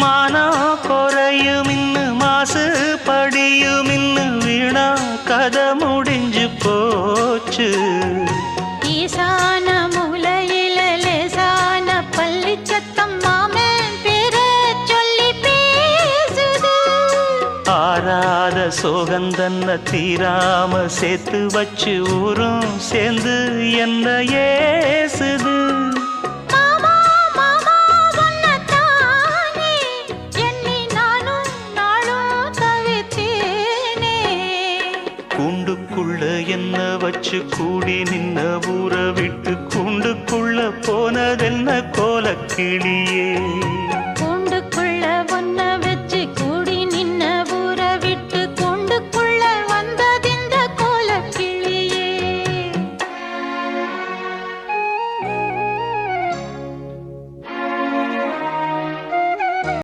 மானம் குறையும் இன்னு மாசு படியும் இன்னு வீணா கதை முடிஞ்சு போச்சு. ஈசான மூலையில லேசான பள்ளி சத்தம் மாமன் பேர சொல்லி பேசுது. ஆறாத சோகந்தன்ன தீராம சேர்த்து வச்சு ஊரும் சேர்ந்து என்ன ஏசுது. கூண்டுக்குள்ள என்ன வச்சு கூடி நின்ன ஊற விட்டு கூண்டுக்குள்ள போனதென்ன கோலக்கிளியே.